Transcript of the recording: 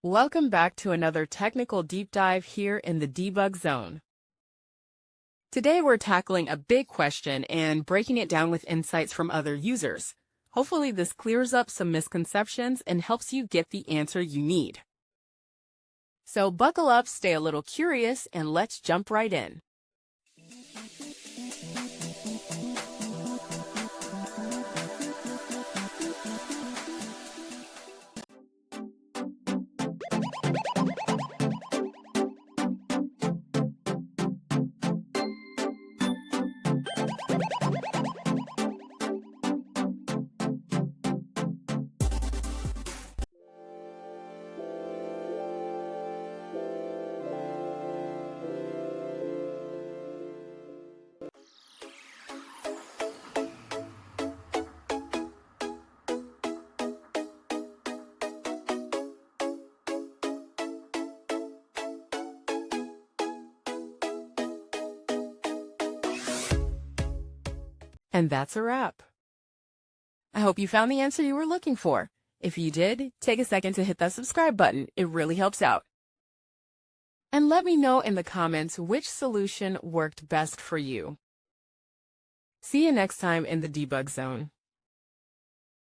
Welcome back to another technical deep dive here in the debug zone. Today we're tackling a big question and breaking it down with insights from other users. Hopefully this clears up some misconceptions and helps you get the answer you need. So buckle up, stay a little curious, and let's jump right in. And that's a wrap. I hope you found the answer you were looking for. If you did, take a second to hit that subscribe button. It really helps out. And let me know in the comments which solution worked best for you. See you next time in the debug zone.